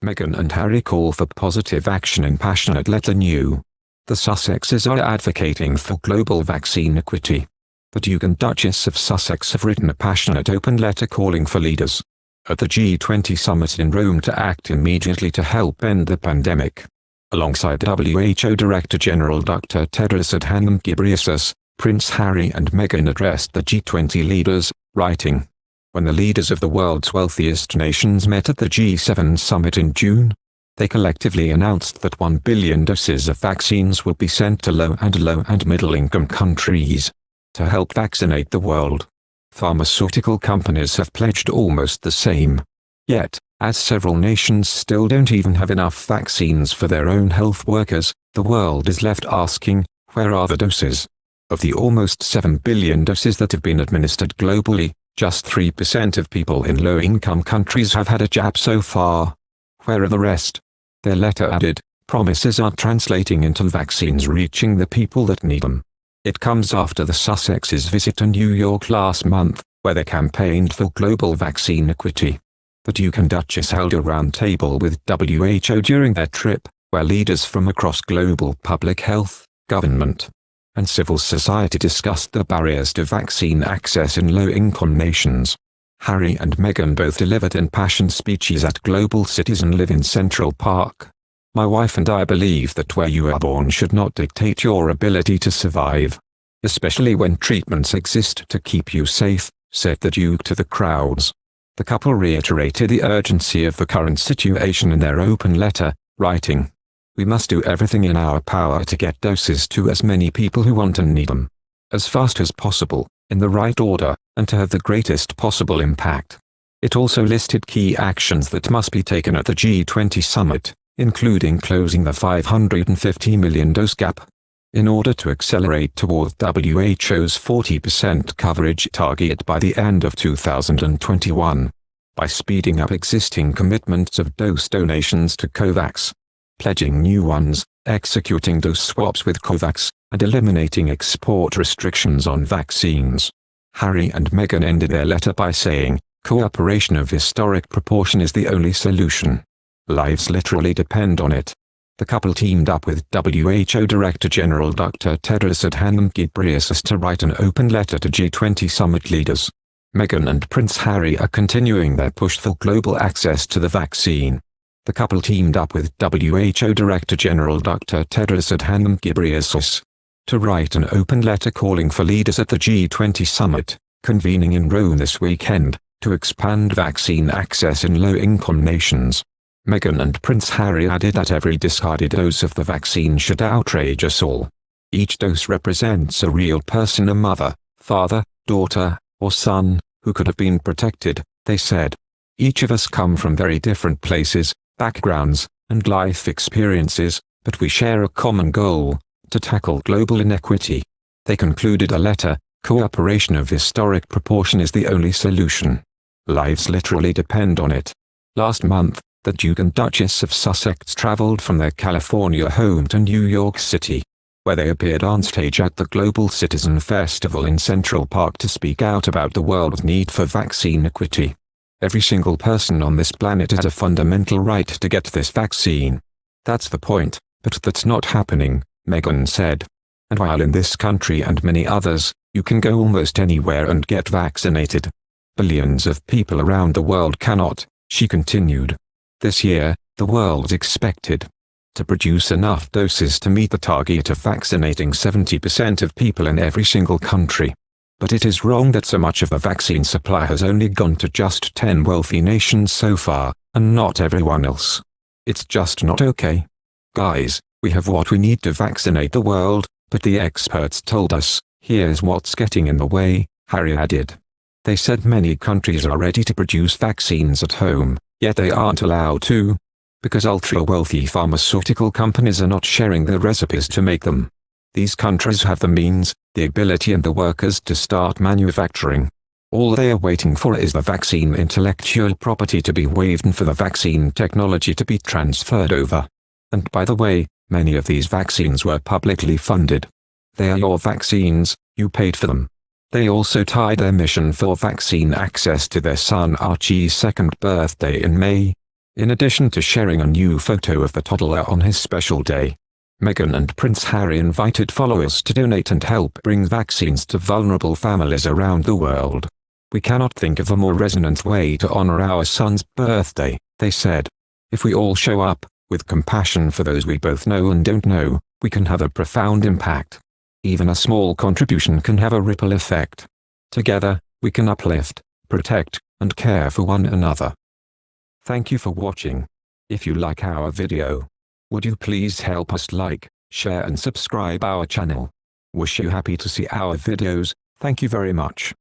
Meghan and Harry call for positive action in passionate letter new. The Sussexes are advocating for global vaccine equity. The Duke and Duchess of Sussex have written a passionate open letter calling for leaders at the G20 summit in Rome to act immediately to help end the pandemic. Alongside WHO Director General Dr. Tedros Adhanom Ghebreyesus, Prince Harry and Meghan addressed the G20 leaders, writing, "When the leaders of the world's wealthiest nations met at the G7 summit in June, they collectively announced that 1 billion doses of vaccines will be sent to low and middle-income countries to help vaccinate the world. Pharmaceutical companies have pledged almost the same. Yet, as several nations still don't even have enough vaccines for their own health workers, the world is left asking, where are the doses? Of the almost 7 billion doses that have been administered globally, just 3% of people in low-income countries have had a jab so far. Where are the rest?" Their letter added, "Promises aren't translating into vaccines reaching the people that need them." It comes after the Sussexes' visit to New York last month, where they campaigned for global vaccine equity. The Duke and Duchess held a roundtable with WHO during their trip, where leaders from across global public health, government, and civil society discussed the barriers to vaccine access in low-income nations. Harry and Meghan both delivered impassioned speeches at global cities and live in Central Park. "My wife and I believe that where you are born should not dictate your ability to survive, especially when treatments exist to keep you safe," said the Duke to the crowds. The couple reiterated the urgency of the current situation in their open letter, writing, "We must do everything in our power to get doses to as many people who want and need them, as fast as possible, in the right order, and to have the greatest possible impact." It also listed key actions that must be taken at the G20 summit, including closing the 550 million dose gap, in order to accelerate toward WHO's 40% coverage target by the end of 2021, by speeding up existing commitments of dose donations to COVAX, pledging new ones, executing dose swaps with COVAX, and eliminating export restrictions on vaccines. Harry and Meghan ended their letter by saying, "Cooperation of historic proportion is the only solution. Lives literally depend on it." The couple teamed up with WHO Director General Dr. Tedros Adhanom Ghebreyesus to write an open letter to G20 summit leaders. Meghan and Prince Harry are continuing their push for global access to the vaccine. The couple teamed up with WHO Director General Dr. Tedros Adhanom Ghebreyesus to write an open letter calling for leaders at the G20 summit, convening in Rome this weekend, to expand vaccine access in low-income nations. Meghan and Prince Harry added that every discarded dose of the vaccine should outrage us all. Each dose represents a real person, a mother, father, daughter, or son, who could have been protected, they said. "Each of us come from very different places, backgrounds, and life experiences, but we share a common goal, to tackle global inequity." They concluded a letter, "Cooperation of historic proportion is the only solution. Lives literally depend on it." Last month, the Duke and Duchess of Sussex traveled from their California home to New York City, where they appeared on stage at the Global Citizen Festival in Central Park to speak out about the world's need for vaccine equity. "Every single person on this planet has a fundamental right to get this vaccine. That's the point, but that's not happening," Meghan said. "And while in this country and many others, you can go almost anywhere and get vaccinated, billions of people around the world cannot," she continued. This year, the world's expected to produce enough doses to meet the target of vaccinating 70% of people in every single country. But it is wrong that so much of the vaccine supply has only gone to just 10 wealthy nations so far, and not everyone else. It's just not okay. Guys, we have what we need to vaccinate the world, but the experts told us, here's what's getting in the way, Harry added. They said many countries are ready to produce vaccines at home, yet they aren't allowed to, because ultra-wealthy pharmaceutical companies are not sharing their recipes to make them. These countries have the means, the ability and the workers to start manufacturing. All they are waiting for is the vaccine intellectual property to be waived and for the vaccine technology to be transferred over. And by the way, many of these vaccines were publicly funded. They are your vaccines, you paid for them. They also tied their mission for vaccine access to their son Archie's second birthday in May. In addition to sharing a new photo of the toddler on his special day, Meghan and Prince Harry invited followers to donate and help bring vaccines to vulnerable families around the world. "We cannot think of a more resonant way to honor our son's birthday," they said. "If we all show up, with compassion for those we both know and don't know, we can have a profound impact. Even a small contribution can have a ripple effect. Together, we can uplift, protect, and care for one another." Thank you for watching. If you like our video, would you please help us like, share and subscribe our channel. Wish you happy to see our videos. Thank you very much.